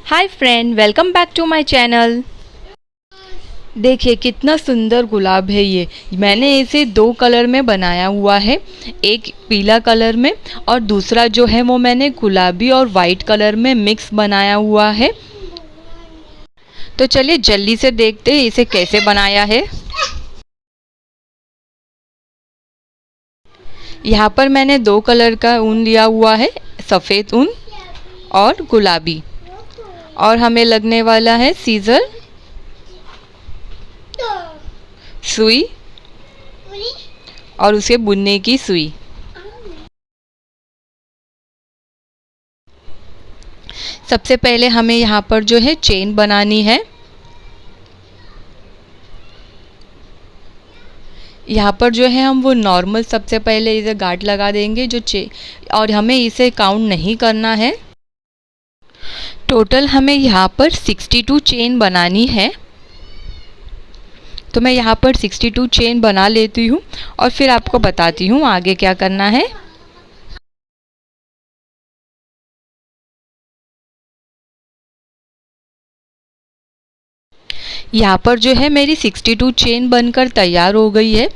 Hi friend, welcome back to my channel. देखिए कितना सुंदर गुलाब है ये। मैंने इसे दो कलर में बनाया हुआ है, एक पीला कलर में और दूसरा जो है वो मैंने गुलाबी और वाइट कलर में मिक्स बनाया हुआ है। तो चलिए जल्दी से देखते हैं इसे कैसे बनाया है। यहाँ पर मैंने दो कलर का ऊन लिया हुआ है, सफ़ेद ऊन और गुलाबी, और हमें लगने वाला है सीजर, सुई और उसे बुनने की सुई। सबसे पहले हमें यहाँ पर जो है चेन बनानी है। यहाँ पर जो है हम वो नॉर्मल सबसे पहले इसे गांठ लगा देंगे और हमें इसे काउंट नहीं करना है। टोटल हमें यहाँ पर 62 चेन बनानी है। तो मैं यहाँ पर 62 चेन बना लेती हूँ और फिर आपको बताती हूँ आगे क्या करना है। यहाँ पर जो है मेरी 62 चेन बनकर तैयार हो गई है।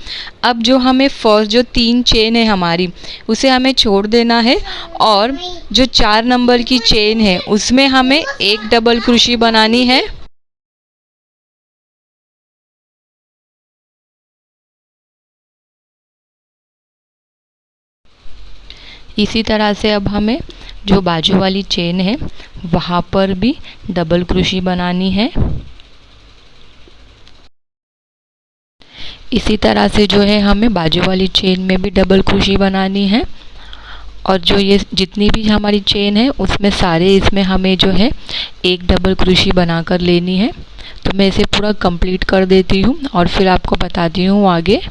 अब जो हमें फर्स्ट जो 3 चेन है हमारी, उसे हमें छोड़ देना है और जो 4 नंबर की चेन है उसमें हमें एक डबल क्रोशे बनानी है। इसी तरह से अब हमें जो बाजू वाली चेन है वहाँ पर भी डबल क्रोशे बनानी है। इसी तरह से जो है हमें बाजू वाली चेन में भी डबल क्रोशे बनानी है। और जो ये जितनी भी हमारी चेन है उसमें सारे इसमें हमें जो है एक डबल क्रोशे बनाकर लेनी है। तो मैं इसे पूरा कंप्लीट कर देती हूँ और फिर आपको बताती हूँ आगे।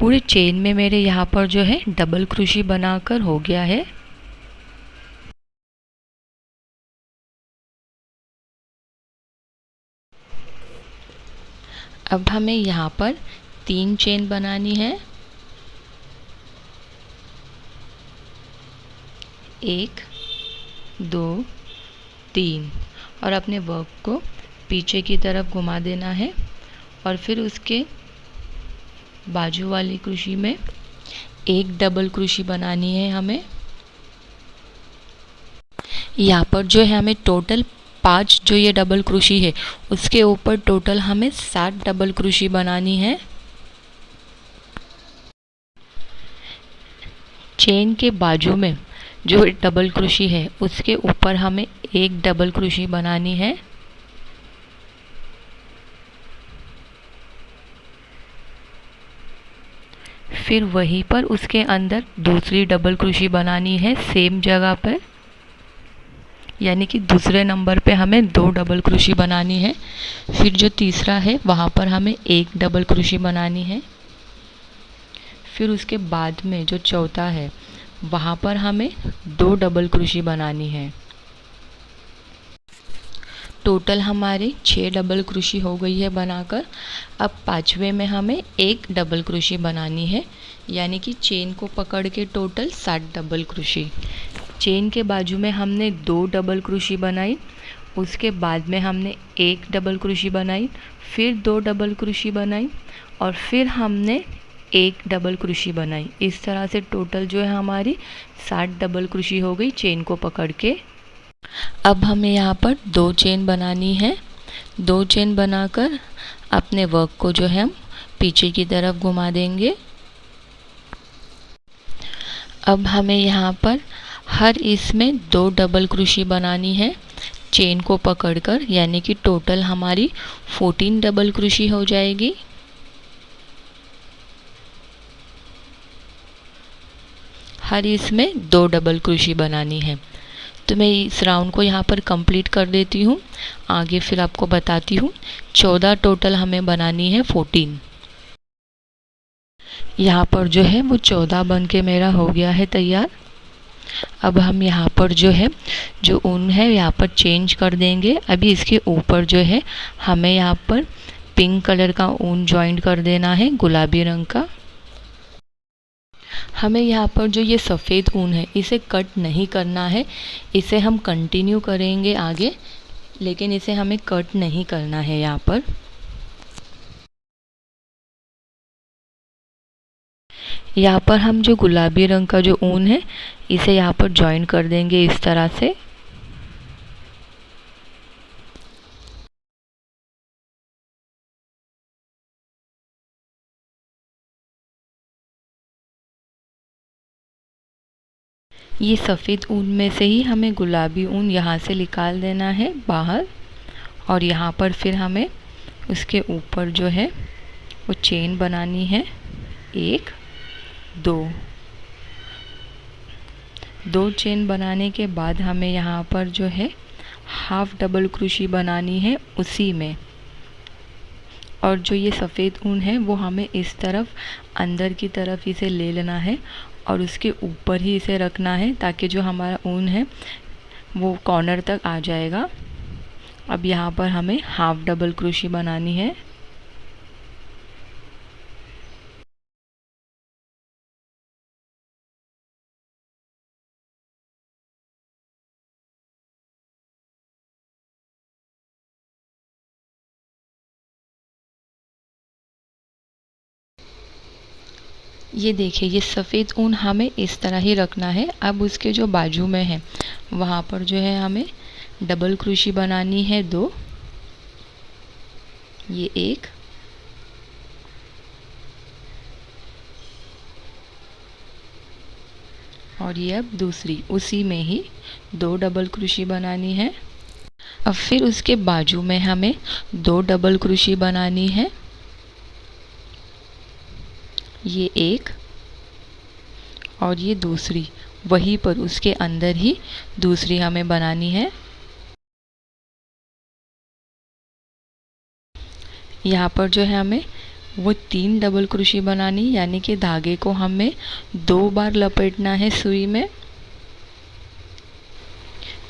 पूरे चेन में मेरे यहाँ पर जो है डबल क्रोशे बनाकर हो गया है। अब हमें यहाँ पर 3 चेन बनानी है। 1 2 3 और अपने वर्क को पीछे की तरफ घुमा देना है और फिर उसके बाजू वाली क्रोशे में एक डबल क्रोशे बनानी है हमें। यहाँ पर जो है हमें टोटल 5 जो ये डबल क्रोशे है उसके ऊपर टोटल हमें 7 डबल क्रोशे बनानी है। चेन के बाजू में जो डबल क्रोशे है उसके ऊपर हमें एक डबल क्रोशे बनानी है। फिर वहीं पर उसके अंदर दूसरी डबल क्रोशे बनानी है सेम जगह पर, यानी कि दूसरे नंबर पे हमें 2 डबल क्रोशे बनानी है। फिर जो तीसरा है वहाँ पर हमें एक डबल क्रोशे बनानी है। फिर उसके बाद में जो चौथा है वहाँ पर हमें 2 डबल क्रोशे बनानी है। टोटल हमारी 6 डबल क्रोशे हो गई है बनाकर। अब 5वें में हमें एक डबल क्रोशे बनानी है, यानी कि चेन को पकड़ के टोटल 7 डबल क्रोशे। चेन के बाजू में हमने 2 डबल क्रोशे बनाई, उसके बाद में हमने एक डबल क्रोशे बनाई, फिर 2 डबल क्रोशे बनाई और फिर हमने एक डबल क्रोशे बनाई। इस तरह से टोटल जो है हमारी 7 डबल क्रोशे हो गई चेन को पकड़ के। अब हमें यहाँ पर 2 चेन बनानी है। 2 चेन बनाकर अपने वर्क को जो है हम पीछे की तरफ घुमा देंगे। अब हमें यहाँ पर हर इसमें 2 डबल क्रोशे बनानी है चेन को पकड़कर, यानी कि टोटल हमारी 14 डबल क्रोशे हो जाएगी। हर इसमें 2 डबल क्रोशे बनानी है। तो मैं इस राउंड को यहाँ पर कंप्लीट कर देती हूँ, आगे फिर आपको बताती हूँ। 14 टोटल हमें बनानी है, 14। यहाँ पर जो है वो 14 बन के मेरा हो गया है तैयार। अब हम यहाँ पर जो है जो ऊन है यहाँ पर चेंज कर देंगे। अभी इसके ऊपर जो है हमें यहाँ पर पिंक कलर का ऊन जॉइंट कर देना है गुलाबी रंग का। हमें यहाँ पर जो ये सफ़ेद ऊन है इसे कट नहीं करना है, इसे हम कंटिन्यू करेंगे आगे, लेकिन इसे हमें कट नहीं करना है। यहाँ पर हम जो गुलाबी रंग का जो ऊन है इसे यहाँ पर जॉइन कर देंगे इस तरह से। ये सफ़ेद ऊन में से ही हमें गुलाबी ऊन यहाँ से निकाल देना है बाहर, और यहाँ पर फिर हमें उसके ऊपर जो है वो चेन बनानी है। 1 2 2 चेन बनाने के बाद हमें यहाँ पर जो है हाफ डबल क्रोशे बनानी है उसी में, और जो ये सफ़ेद ऊन है वो हमें इस तरफ अंदर की तरफ इसे ले लेना है और उसके ऊपर ही इसे रखना है, ताकि जो हमारा ऊन है वो कॉर्नर तक आ जाएगा। अब यहाँ पर हमें हाफ डबल क्रोशे बनानी है। ये देखिए, ये सफ़ेद ऊन हमें इस तरह ही रखना है। अब उसके जो बाजू में है वहाँ पर जो है हमें डबल क्रोशे बनानी है 2, ये 1 और ये अब दूसरी, उसी में ही 2 डबल क्रोशे बनानी है। अब फिर उसके बाजू में हमें 2 डबल क्रोशे बनानी है, ये 1 और ये दूसरी, वहीं पर उसके अंदर ही दूसरी हमें बनानी है। यहाँ पर जो है हमें वो 3 डबल क्रोशे बनानी, यानी कि धागे को हमें 2 बार लपेटना है सुई में।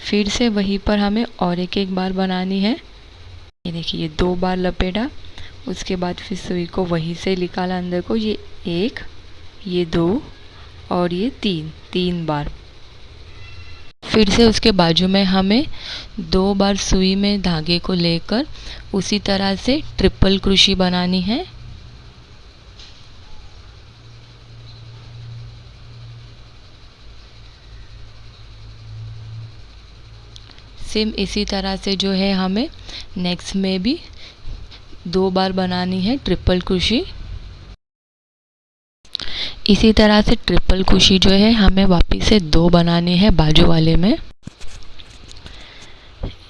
फिर से वहीं पर हमें और एक बार बनानी है। ये देखिए, ये 2 बार लपेटा, उसके बाद फिर सुई को वहीं से निकाला अंदर को, ये 1 ये 2 और ये 3 बार। फिर से उसके बाजू में हमें 2 बार सुई में धागे को लेकर उसी तरह से ट्रिपल क्रोशे बनानी है। सेम इसी तरह से जो है हमें नेक्स्ट में भी 2 बार बनानी है ट्रिपल क्रोशे। इसी तरह से ट्रिपल क्रोशे जो है हमें वापस से 2 बनाने हैं बाजू वाले में।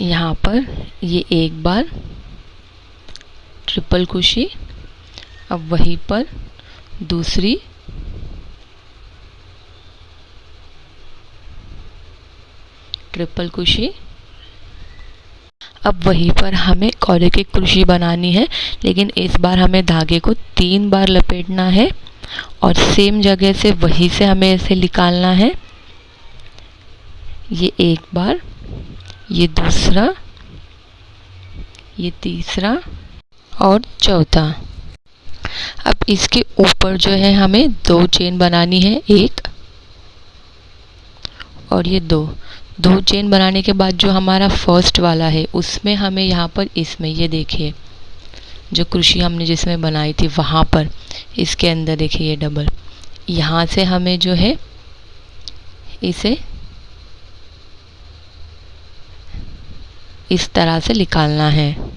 यहाँ पर ये 1 बार ट्रिपल क्रोशे, अब वहीं पर दूसरी, ट्रिपल क्रोशे। अब वहीं पर हमें और एक क्रोशे बनानी है, लेकिन इस बार हमें धागे को 3 बार लपेटना है और सेम जगह से वहीं से हमें इसे निकालना है। ये 1 बार, ये दूसरा, ये तीसरा और चौथा। अब इसके ऊपर जो है हमें 2 चेन बनानी है, 1 और ये 2 चेन बनाने के बाद जो हमारा फर्स्ट वाला है उसमें हमें यहाँ पर, इसमें ये देखिए जो क्रोशे हमने जिसमें बनाई थी वहाँ पर इसके अंदर देखिए ये डबल, यहाँ से हमें जो है इसे इस तरह से निकालना है।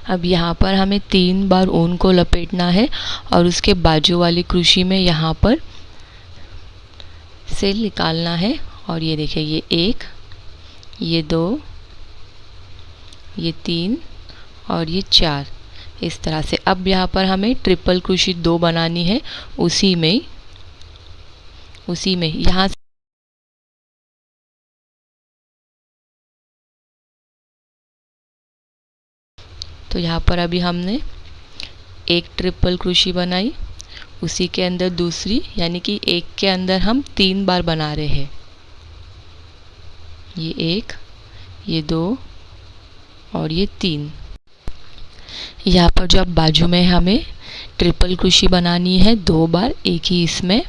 अब यहाँ पर हमें 3 बार ऊन को लपेटना है और उसके बाजू वाली क्रोशे में यहाँ पर से निकालना है। और ये देखिए, ये 1 ये 2 ये 3 और ये 4, इस तरह से। अब यहाँ पर हमें ट्रिपल क्रोशे 2 बनानी है उसी में यहाँ से तो यहाँ पर अभी हमने एक ट्रिपल क्रोशे बनाई, उसी के अंदर दूसरी, यानी कि एक के अंदर हम 3 बार बना रहे हैं। ये 1 ये 2 और ये 3। यहाँ पर जो अब बाजू में हमें ट्रिपल क्रोशी बनानी है 2 बार एक ही इसमें।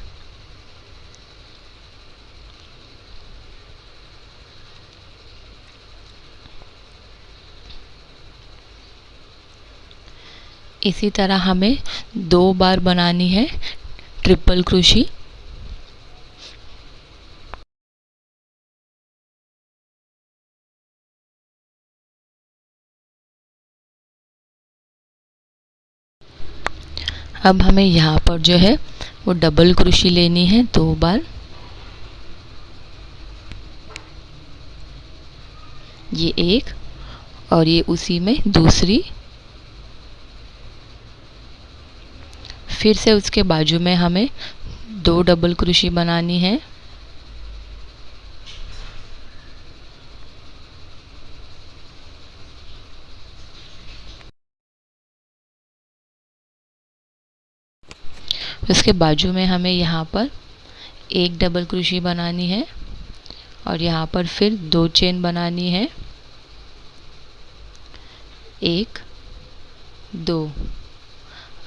इसी तरह हमें 2 बार बनानी है ट्रिपल क्रोशी। अब हमें यहाँ पर जो है वो डबल क्रोशी लेनी है 2 बार। ये एक और ये उसी में दूसरी। फिर से उसके बाजू में हमें 2 डबल क्रोशी बनानी है। उसके बाजू में हमें यहाँ पर 1 डबल क्रोशी बनानी है और यहाँ पर फिर 2 चेन बनानी है। 1 2।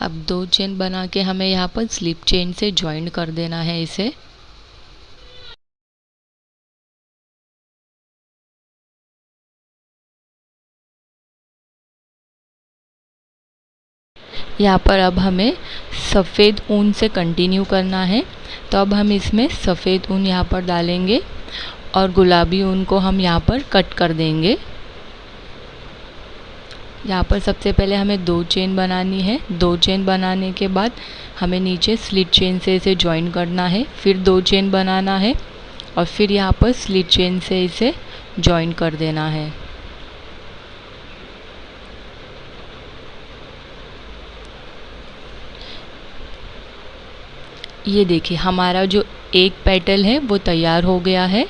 अब 2 चेन बना के हमें यहाँ पर स्लिप चेन से ज्वाइन कर देना है इसे। यहाँ पर अब हमें सफ़ेद ऊन से कंटिन्यू करना है, तो अब हम इसमें सफ़ेद ऊन यहाँ पर डालेंगे और गुलाबी ऊन को हम यहाँ पर कट कर देंगे। यहाँ पर सबसे पहले हमें 2 चेन बनानी है। 2 चेन बनाने के बाद हमें नीचे स्लिट चेन से इसे ज्वाइन करना है, फिर 2 चेन बनाना है और फिर यहाँ पर स्लिट चेन से इसे ज्वाइन कर देना है। ये देखिए हमारा जो एक पेटल है वो तैयार हो गया है।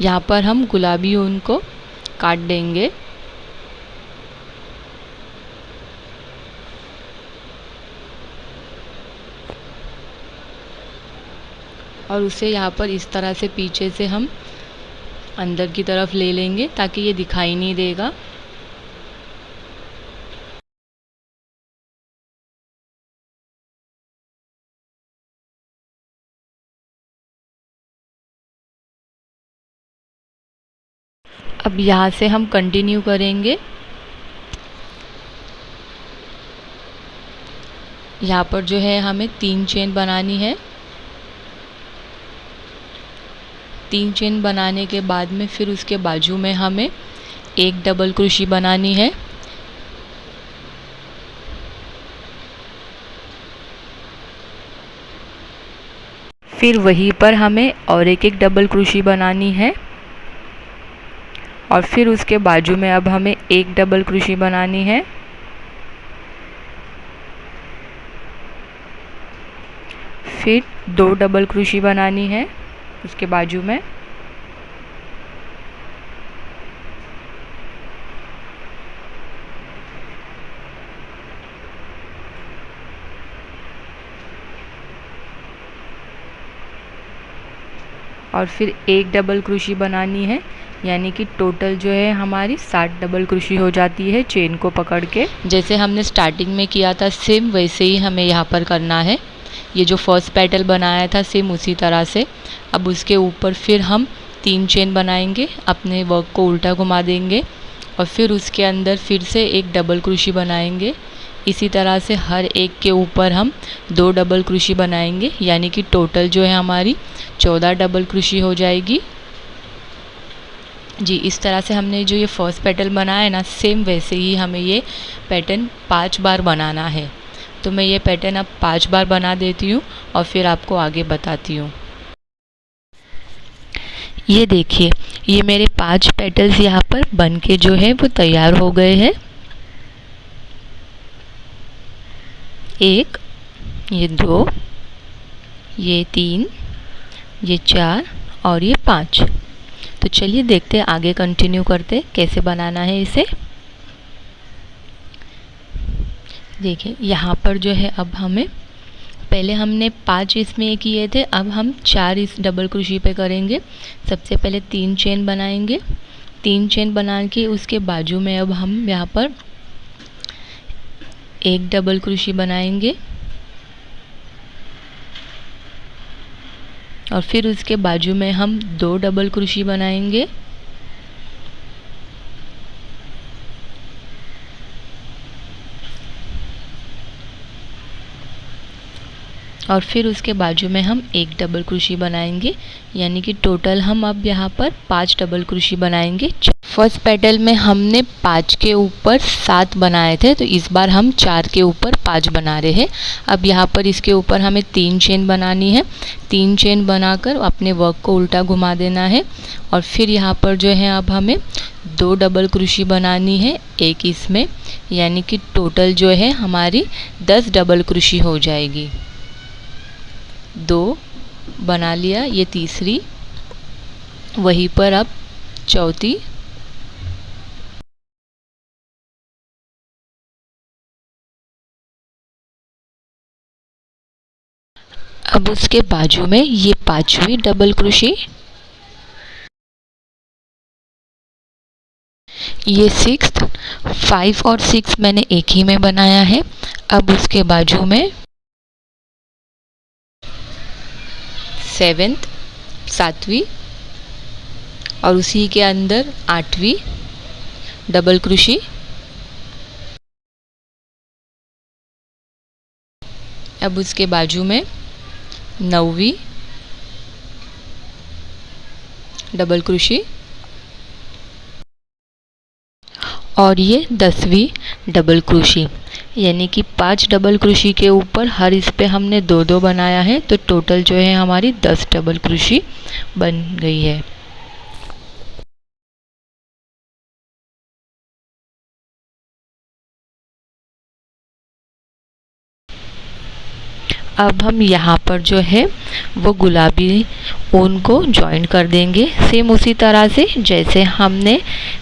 यहाँ पर हम गुलाबी ऊन को काट देंगे। और उसे यहाँ पर इस तरह से पीछे से हम अंदर की तरफ ले लेंगे ताकि ये दिखाई नहीं देगा। अब यहाँ से हम कंटिन्यू करेंगे। यहाँ पर जो है हमें 3 चेन बनानी है। 3 चेन बनाने के बाद में फिर उसके बाजू में हमें 1 डबल क्रोशी बनानी है। फिर वहीं पर हमें और एक डबल क्रोशी बनानी है और फिर उसके बाजू में अब हमें 1 डबल क्रोशी बनानी है। फिर 2 डबल क्रोशी बनानी है उसके बाजू में। और फिर 1 डबल क्रोशी बनानी है, यानी कि टोटल जो है हमारी 60 डबल क्रोशी हो जाती है चेन को पकड़ के। जैसे हमने स्टार्टिंग में किया था सेम वैसे ही हमें यहाँ पर करना है। ये जो फर्स्ट पेटल बनाया था सेम उसी तरह से। अब उसके ऊपर फिर हम 3 चेन बनाएंगे, अपने वर्क को उल्टा घुमा देंगे और फिर उसके अंदर फिर से 1 डबल क्रोशी बनाएंगे। इसी तरह से हर एक के ऊपर हम 2 डबल क्रोशी बनाएंगे, यानी कि टोटल जो है हमारी 14 डबल क्रोशी हो जाएगी। जी, इस तरह से हमने जो ये फर्स्ट पेटल बनाया है ना, सेम वैसे ही हमें ये पैटर्न 5 बार बनाना है। तो मैं ये पैटर्न अब 5 बार बना देती हूँ और फिर आपको आगे बताती हूँ। ये देखिए, ये मेरे 5 पेटल्स यहाँ पर बन के जो है वो तैयार हो गए हैं। 1, ये 2, ये 3, ये 4 और ये 5। तो चलिए देखते हैं, आगे कंटिन्यू करते कैसे बनाना है इसे। देखिए यहाँ पर जो है अब हमें, पहले हमने 5 इसमें किए थे, अब हम 4 इस डबल क्रोशे पे करेंगे। सबसे पहले 3 चेन बनाएंगे। 3 चेन बना के उसके बाजू में अब हम यहाँ पर एक डबल क्रोशे बनाएंगे और फिर उसके बाजू में हम 2 डबल क्रोशे बनाएंगे और फिर उसके बाजू में हम एक डबल क्रोशे बनाएंगे, यानी कि टोटल हम अब यहाँ पर 5 डबल क्रोशे बनाएंगे। फर्स्ट पेटल में हमने 5 के ऊपर 7 बनाए थे, तो इस बार हम 4 के ऊपर 5 बना रहे हैं। अब यहाँ पर इसके ऊपर हमें 3 चेन बनानी है। 3 चेन बनाकर अपने वर्क को उल्टा घुमा देना है और फिर यहाँ पर जो है अब हमें 2 डबल क्रोशे बनानी है एक इसमें, यानी कि टोटल जो है हमारी 10 डबल क्रोशे हो जाएगी। 2 बना लिया, ये तीसरी, वहीं पर अब चौथी, अब उसके बाजू में ये 5वीं डबल क्रोशे, ये 6th, 5 और 6 मैंने एक ही में बनाया है। अब उसके बाजू में 7th, 7वीं और उसी के अंदर 8वीं डबल क्रोशे। अब उसके बाजू में 9वीं डबल क्रोशे और ये 10वीं डबल क्रोशे, यानी कि 5 डबल क्रोशे के ऊपर हर इस पे हमने 2-2 बनाया है, तो टोटल जो है हमारी 10 डबल क्रोशे बन गई है। अब हम यहाँ पर जो है वो गुलाबी ऊन को जॉइन कर देंगे, सेम उसी तरह से जैसे हमने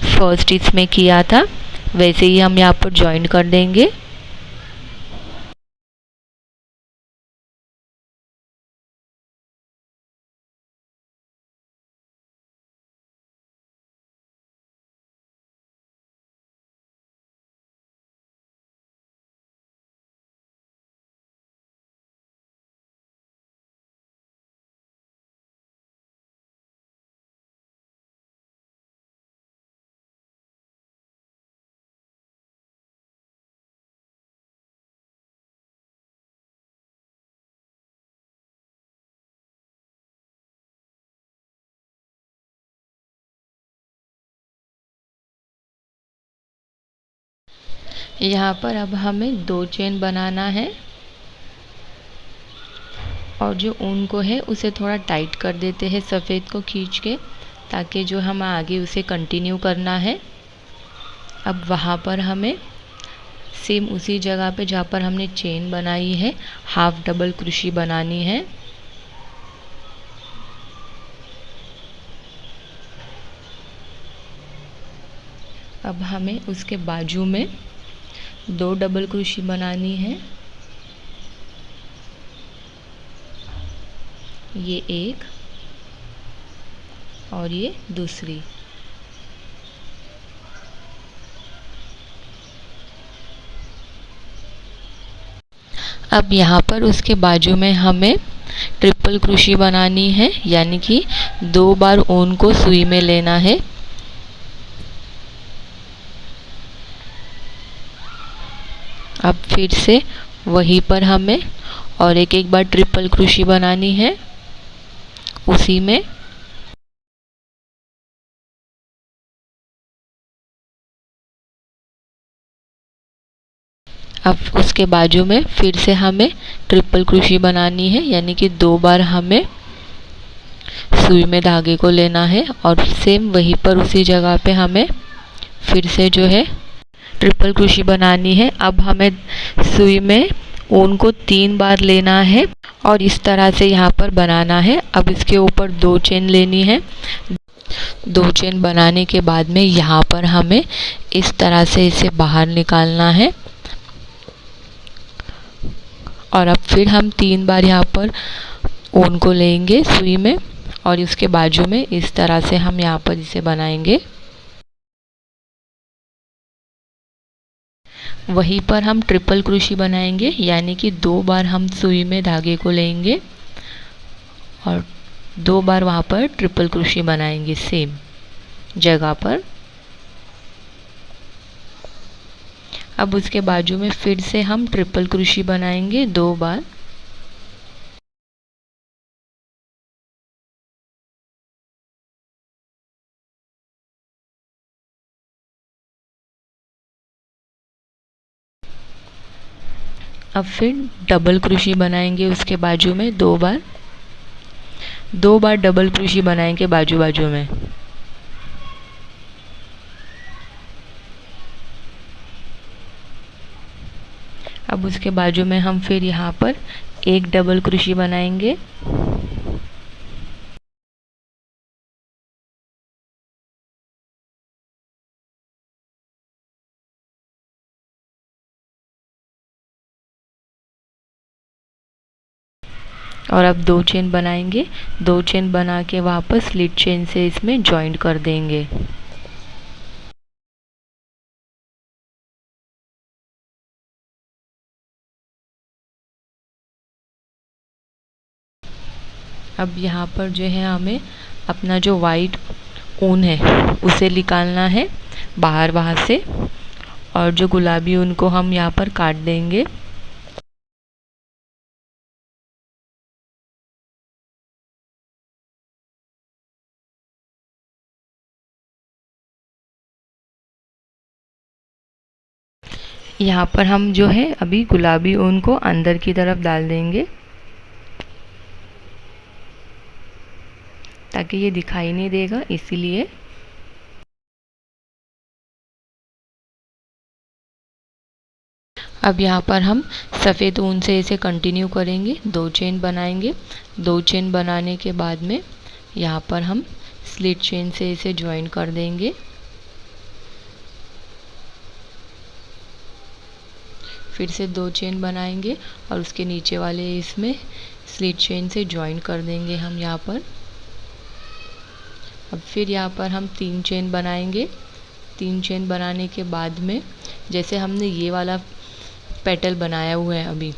फर्स्ट इसमें किया था, वैसे ही हम यहाँ पर जॉइन कर देंगे। यहाँ पर अब हमें 2 चेन बनाना है और जो ऊन को है उसे थोड़ा टाइट कर देते हैं सफ़ेद को खींच के, ताकि जो हम आगे उसे कंटिन्यू करना है। अब वहाँ पर हमें सेम उसी जगह पे जहाँ पर हमने चेन बनाई है हाफ डबल क्रोशे बनानी है। अब हमें उसके बाजू में 2 डबल क्रोशे बनानी है, ये एक और ये दूसरी। अब यहाँ पर उसके बाजू में हमें ट्रिपल क्रोशे बनानी है, यानी कि 2 बार ऊन को सुई में लेना है। अब फिर से वहीं पर हमें और एक बार ट्रिपल क्रोशे बनानी है उसी में। अब उसके बाजू में फिर से हमें ट्रिपल क्रोशे बनानी है, यानी कि 2 बार हमें सुई में धागे को लेना है और सेम वहीं पर उसी जगह पे हमें फिर से जो है ट्रिपल क्रोशे बनानी है। अब हमें सुई में ऊन को 3 बार लेना है और इस तरह से यहाँ पर बनाना है। अब इसके ऊपर 2 चेन लेनी है। 2 चेन बनाने के बाद में यहाँ पर हमें इस तरह से इसे बाहर निकालना है और अब फिर हम 3 बार यहाँ पर ऊन को लेंगे सुई में और इसके बाजू में इस तरह से हम यहाँ पर इसे बनाएंगे। वहीं पर हम ट्रिपल क्रोशे बनाएंगे, यानी कि 2 बार हम सुई में धागे को लेंगे और 2 बार वहाँ पर ट्रिपल क्रोशे बनाएंगे सेम जगह पर। अब उसके बाजू में फिर से हम ट्रिपल क्रोशे बनाएंगे 2 बार। अब फिर डबल क्रोशे बनाएंगे उसके बाजू में 2 बार। 2 बार डबल क्रोशे बनाएंगे बाजू बाजू में। अब उसके बाजू में हम फिर यहाँ पर एक डबल क्रोशे बनाएंगे। और अब 2 चेन बनाएंगे। 2 चेन बना के वापस स्लिट चेन से इसमें जॉइंट कर देंगे। अब यहाँ पर जो है हमें अपना जो वाइट ऊन है उसे निकालना है बाहर से, और जो गुलाबी ऊन को हम यहाँ पर काट देंगे। यहाँ पर हम जो है अभी गुलाबी ऊन को अंदर की तरफ डाल देंगे ताकि ये दिखाई नहीं देगा, इसीलिए। अब यहाँ पर हम सफ़ेद ऊन से इसे कंटिन्यू करेंगे। 2 चेन बनाएंगे। 2 चेन बनाने के बाद में यहाँ पर हम स्लिट चेन से इसे ज्वाइन कर देंगे। फिर से 2 चेन बनाएंगे और उसके नीचे वाले इसमें स्लिट चेन से ज्वाइन कर देंगे हम यहाँ पर। अब फिर यहाँ पर हम 3 चेन बनाएंगे। 3 चेन बनाने के बाद में जैसे हमने ये वाला पेटल बनाया हुआ है अभी,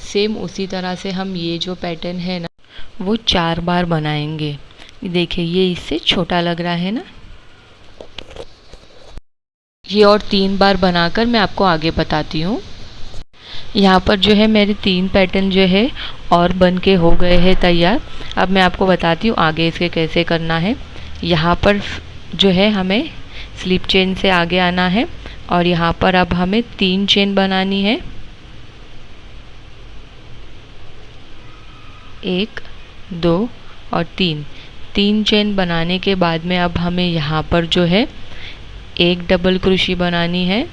सेम उसी तरह से हम ये जो पैटर्न है ना वो 4 बार बनाएंगे। देखिए ये इससे छोटा लग रहा है ना, ये और 3 बार बनाकर मैं आपको आगे बताती हूँ। यहाँ पर जो है मेरे 3 पैटर्न जो है और बन के हो गए हैं तैयार। अब मैं आपको बताती हूँ आगे इसके कैसे करना है। यहाँ पर जो है हमें स्लिप चेन से आगे आना है और यहाँ पर अब हमें 3 चेन बनानी है। 1, 2 और 3 चेन बनाने के बाद में अब हमें यहाँ पर जो है एक डबल क्रोशे बनानी है।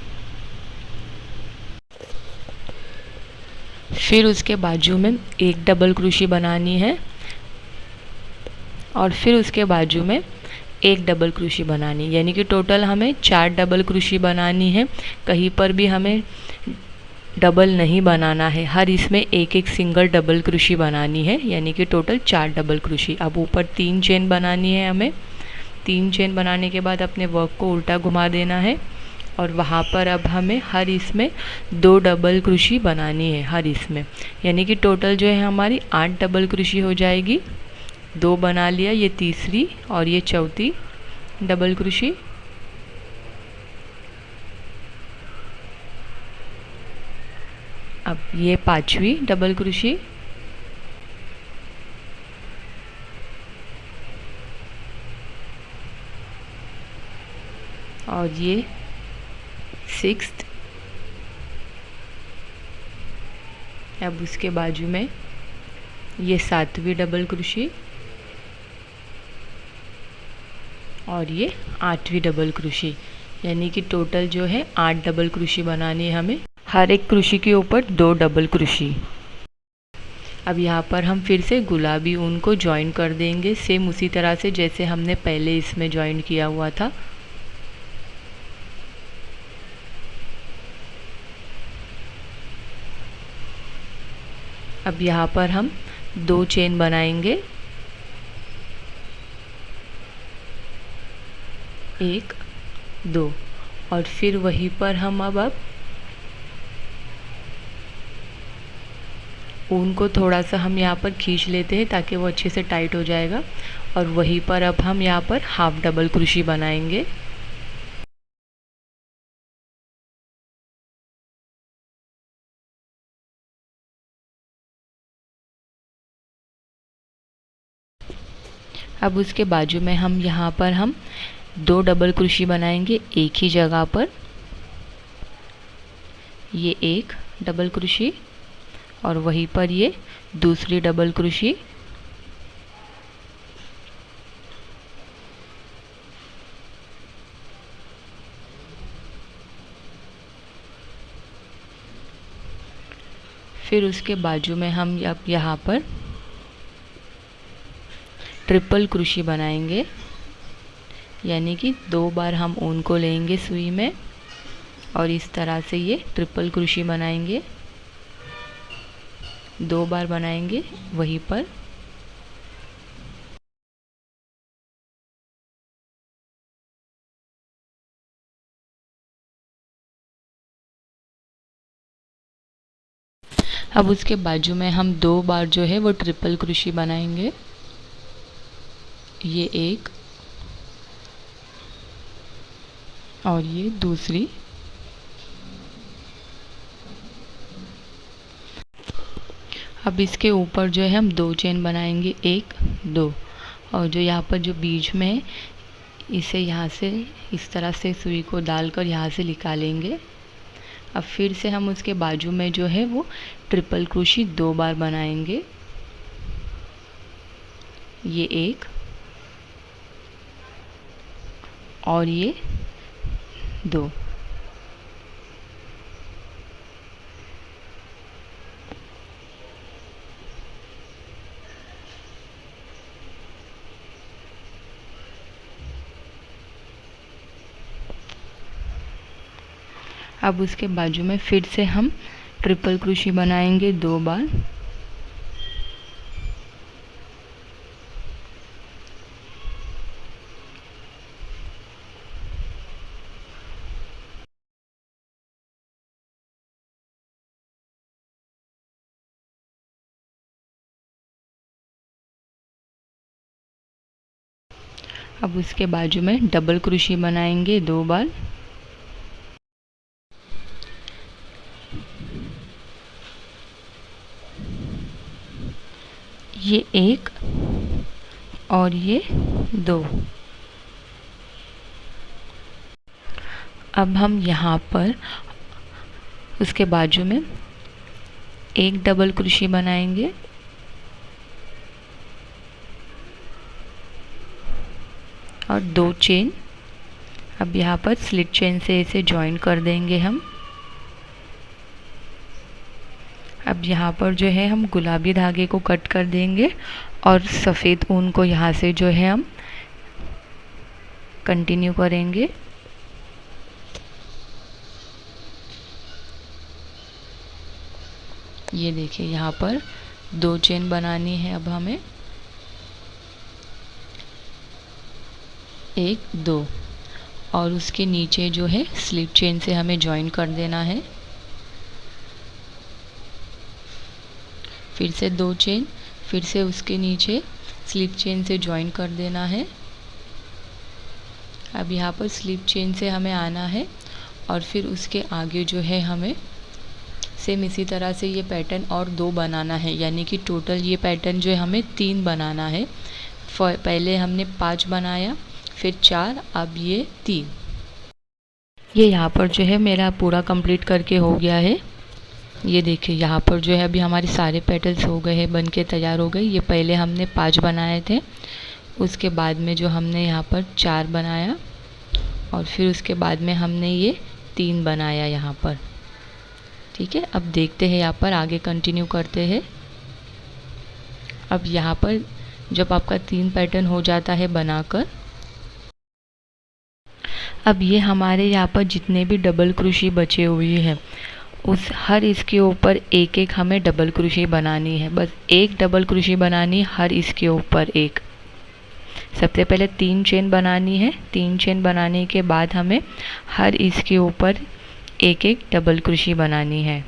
फिर उसके बाजू में एक डबल क्रोशे बनानी है और फिर उसके बाजू में एक डबल क्रोशे बनानी, यानी कि टोटल हमें 4 डबल क्रोशे बनानी है। कहीं पर भी हमें डबल नहीं बनाना है, हर इसमें एक एक सिंगल डबल क्रोशे बनानी है, यानी कि टोटल 4 डबल क्रोशे। अब ऊपर 3 चेन बनानी है हमें। 3 चेन बनाने के बाद अपने वर्क को उल्टा घुमा देना है और वहाँ पर अब हमें हर इसमें 2 डबल क्रोशे बनानी है हर इसमें, यानी कि टोटल जो है हमारी 8 डबल क्रोशे हो जाएगी। 2 बना लिया, ये तीसरी और ये चौथी डबल क्रोशे। अब ये 5वीं डबल क्रोशे और ये 6th। अब उसके बाजू में ये 7वीं डबल क्रोशे और ये 8वीं डबल क्रोशे, यानी कि टोटल जो है 8 डबल क्रोशे बनानी है हमें। हर एक क्रोशे के ऊपर 2 डबल क्रोशे। अब यहाँ पर हम फिर से गुलाबी ऊन को ज्वाइन कर देंगे, सेम उसी तरह से जैसे हमने पहले इसमें ज्वाइन किया हुआ था। अब यहाँ पर हम 2 चेन बनाएंगे, 1 2, और फिर वहीं पर हम अब ऊन को थोड़ा सा हम यहाँ पर खींच लेते हैं ताकि वो अच्छे से टाइट हो जाएगा। और वहीं पर अब हम यहाँ पर हाफ डबल क्रोशे बनाएंगे। अब उसके बाजू में हम यहाँ पर 2 डबल क्रोशे बनाएंगे एक ही जगह पर। ये एक डबल क्रोशे और वहीं पर ये दूसरी डबल क्रोशे। फिर उसके बाजू में हम अब यहाँ पर ट्रिपल क्रोशे बनाएंगे, यानी कि 2 बार हम ऊन को लेंगे सुई में और इस तरह से ये ट्रिपल क्रोशे बनाएंगे। 2 बार बनाएंगे वहीं पर। अब उसके बाजू में हम 2 बार जो है वो ट्रिपल क्रोशे बनाएंगे। ये एक और ये दूसरी। अब इसके ऊपर जो है हम 2 चेन बनाएंगे, 1 2, और जो यहाँ पर जो बीच में है इसे यहाँ से इस तरह से सुई को डालकर यहाँ से निकालेंगे। अब फिर से हम उसके बाजू में जो है वो ट्रिपल क्रोशे 2 बार बनाएंगे। ये एक और ये 2। अब उसके बाजू में फिर से हम ट्रिपल क्रोशे बनाएंगे 2 बार। अब उसके बाजू में डबल क्रोशे बनाएंगे 2 बार। ये एक और ये 2। अब हम यहाँ पर उसके बाजू में एक डबल क्रोशे बनाएंगे और 2 चेन। अब यहाँ पर स्लिट चेन से इसे जॉइन कर देंगे हम। अब यहाँ पर जो है हम गुलाबी धागे को कट कर देंगे और सफ़ेद ऊन को यहाँ से जो है हम कंटिन्यू करेंगे। ये देखिए यहाँ पर 2 चेन बनानी है अब हमें, 1 2, और उसके नीचे जो है स्लिप चेन से हमें जॉइन कर देना है। फिर से 2 चेन, फिर से उसके नीचे स्लिप चेन से जॉइन कर देना है। अब यहाँ पर स्लिप चेन से हमें आना है और फिर उसके आगे जो है हमें सेम इसी तरह से ये पैटर्न और 2 बनाना है, यानी कि टोटल ये पैटर्न जो है हमें 3 बनाना है। पहले हमने 5 बनाया, फिर 4, अब ये 3। ये यहाँ पर जो है मेरा पूरा कंप्लीट करके हो गया है। ये देखिए यहाँ पर जो है अभी हमारे सारे पेटल्स हो गए हैं, बन के तैयार हो गए। ये पहले हमने 5 बनाए थे, उसके बाद में जो हमने यहाँ पर 4 बनाया और फिर उसके बाद में हमने ये 3 बनाया यहाँ पर। ठीक है, अब देखते हैं यहाँ पर आगे कंटिन्यू करते हैं। अब यहाँ पर जब आपका 3 पैटर्न हो जाता है बनाकर, अब ये हमारे यहाँ पर जितने भी डबल क्रोशे बचे हुए हैं उस हर इसके ऊपर एक एक हमें डबल क्रोशे बनानी है। बस एक डबल क्रोशे बनानी हर इसके ऊपर एक। सबसे पहले 3 चेन बनानी है। 3 चेन बनाने के बाद हमें हर इसके ऊपर एक एक डबल क्रोशे बनानी है।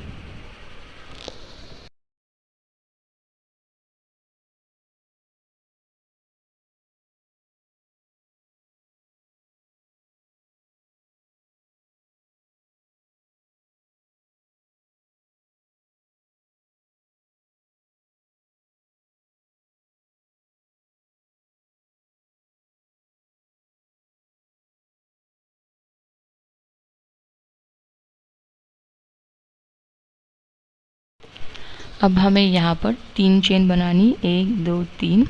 अब हमें यहाँ पर 3 चेन बनानी, 1 2 3।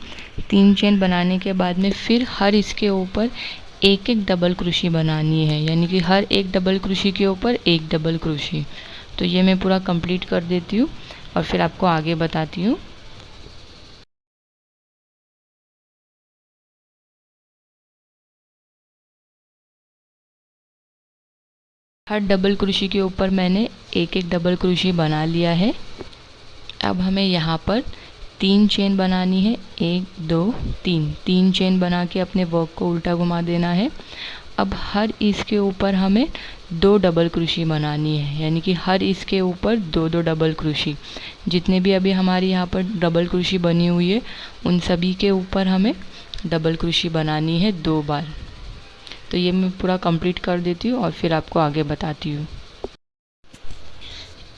3 चेन बनाने के बाद में फिर हर इसके ऊपर एक एक डबल क्रोशे बनानी है, यानी कि हर एक डबल क्रोशे के ऊपर एक डबल क्रोशे। तो ये मैं पूरा कंप्लीट कर देती हूँ और फिर आपको आगे बताती हूँ। हर डबल क्रोशे के ऊपर मैंने एक एक डबल क्रोशे बना लिया है। अब हमें यहाँ पर 3 चेन बनानी है, 1 2 3। 3 चेन बना के अपने वर्क को उल्टा घुमा देना है। अब हर इसके ऊपर हमें 2 डबल क्रोशे बनानी है, यानी कि हर इसके ऊपर 2 डबल क्रोशे। जितने भी अभी हमारी यहाँ पर डबल क्रोशे बनी हुई है उन सभी के ऊपर हमें डबल क्रोशे बनानी है 2 बार। तो ये मैं पूरा कंप्लीट कर देती हूँ और फिर आपको आगे बताती हूँ।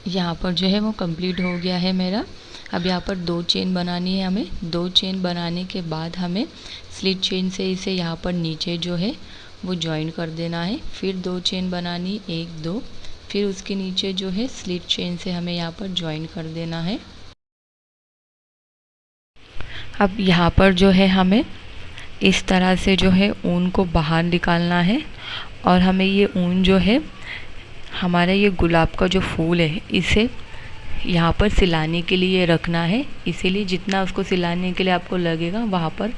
यहाँ पर जो है वो कंप्लीट हो गया है मेरा। अब यहाँ पर 2 चेन बनानी है हमें। 2 चेन बनाने के बाद हमें स्लिट चेन से इसे यहाँ पर नीचे जो है वो जॉइन कर देना है। फिर 2 चेन बनानी, 1 2। फिर उसके नीचे जो है स्लिट चेन से हमें यहाँ पर जॉइन कर देना है। अब यहाँ पर जो है हमें इस तरह से जो है ऊन को बाहर निकालना है और हमें ये ऊन जो है हमारा ये गुलाब का जो फूल है इसे यहाँ पर सिलाने के लिए रखना है। इसीलिए जितना उसको सिलाने के लिए आपको लगेगा वहाँ पर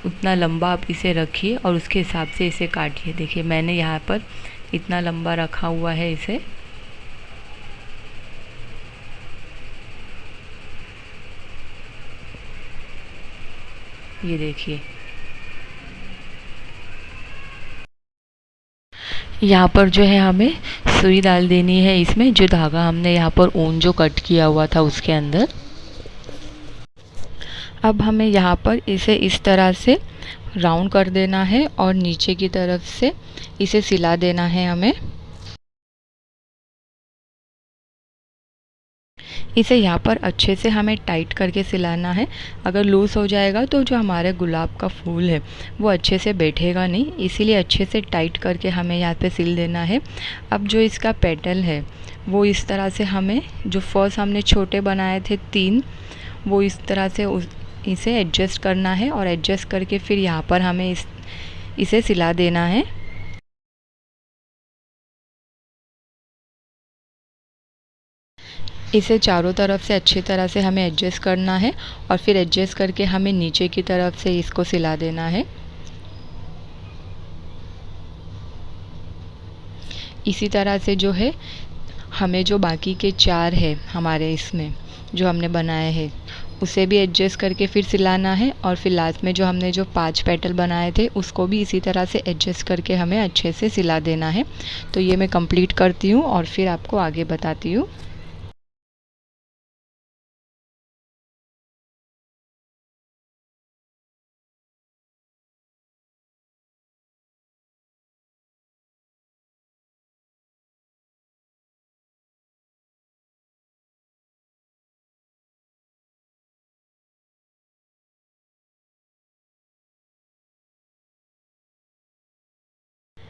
उतना लंबा आप इसे रखिए और उसके हिसाब से इसे काटिए। देखिए मैंने यहाँ पर इतना लंबा रखा हुआ है इसे। ये देखिए यहाँ पर जो है हमें सुई डाल देनी है इसमें, जो धागा हमने यहाँ पर ऊन जो कट किया हुआ था उसके अंदर। अब हमें यहाँ पर इसे इस तरह से राउंड कर देना है और नीचे की तरफ से इसे सिला देना है हमें। इसे यहाँ पर अच्छे से हमें टाइट करके सिलाना है। अगर लूज़ हो जाएगा तो जो हमारे गुलाब का फूल है वो अच्छे से बैठेगा नहीं, इसीलिए अच्छे से टाइट करके हमें यहाँ पे सिल देना है। अब जो इसका पेटल है वो इस तरह से हमें, जो फर्स्ट हमने छोटे बनाए थे 3, वो इस तरह से इसे एडजस्ट करना है और एडजस्ट करके फिर यहाँ पर हमें इसे सिला देना है। इसे चारों तरफ से अच्छी तरह से हमें एडजस्ट करना है और फिर एडजस्ट करके हमें नीचे की तरफ से इसको सिला देना है। इसी तरह से जो है हमें जो बाकी के 4 है हमारे इसमें जो हमने बनाए हैं उसे भी एडजस्ट करके फिर सिलाना है और फिर लास्ट में जो हमने जो 5 पेटल बनाए थे उसको भी इसी तरह से एडजस्ट करके हमें अच्छे से सिला देना है। तो ये मैं कंप्लीट करती हूँ और फिर आपको आगे बताती हूँ।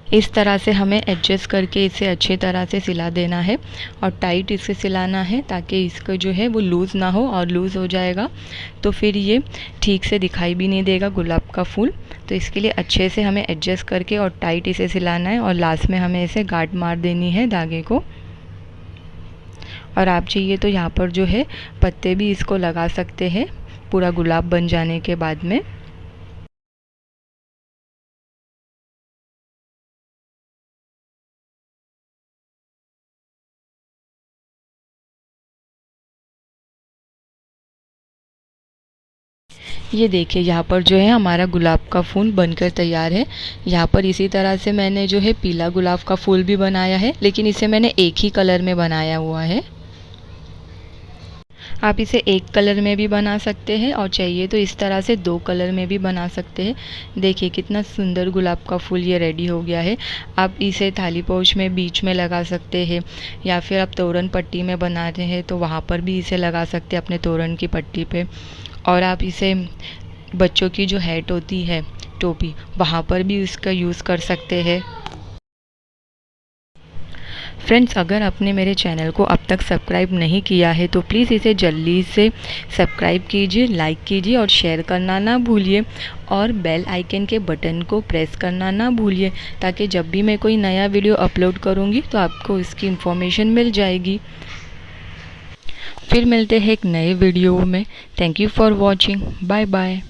इस तरह से हमें एडजस्ट करके इसे अच्छी तरह से सिला देना है और टाइट इसे सिलाना है ताकि इसका जो है वो लूज़ ना हो, और लूज़ हो जाएगा तो फिर ये ठीक से दिखाई भी नहीं देगा गुलाब का फूल। तो इसके लिए अच्छे से हमें एडजस्ट करके और टाइट इसे सिलाना है और लास्ट में हमें इसे गांठ मार देनी है धागे को। और आप चाहिए तो यहाँ पर जो है पत्ते भी इसको लगा सकते हैं पूरा गुलाब बन जाने के बाद में। ये देखिए यहाँ पर जो है हमारा गुलाब का फूल बनकर तैयार है। यहाँ पर इसी तरह से मैंने जो है पीला गुलाब का फूल भी बनाया है, लेकिन इसे मैंने एक ही कलर में बनाया हुआ है। आप इसे एक कलर में भी बना सकते हैं और चाहिए तो इस तरह से 2 कलर में भी बना सकते हैं। देखिए कितना सुंदर गुलाब का फूल ये रेडी हो गया है। आप इसे थाली पोच में बीच में लगा सकते हैं, या फिर आप तोरण पट्टी में बना रहे हैं तो वहाँ पर भी इसे लगा सकते हैं अपने तोरण की पट्टी पे। और आप इसे बच्चों की जो हैट होती है, टोपी, वहाँ पर भी इसका यूज़ कर सकते हैं। फ्रेंड्स, अगर आपने मेरे चैनल को अब तक सब्सक्राइब नहीं किया है तो प्लीज़ इसे जल्दी से सब्सक्राइब कीजिए, लाइक कीजिए और शेयर करना ना भूलिए, और बेल आइकन के बटन को प्रेस करना ना भूलिए, ताकि जब भी मैं कोई नया वीडियो अपलोड करूँगी तो आपको इसकी इन्फॉर्मेशन मिल जाएगी। फिर मिलते हैं एक नए वीडियो में। Thank you for watching. Bye bye.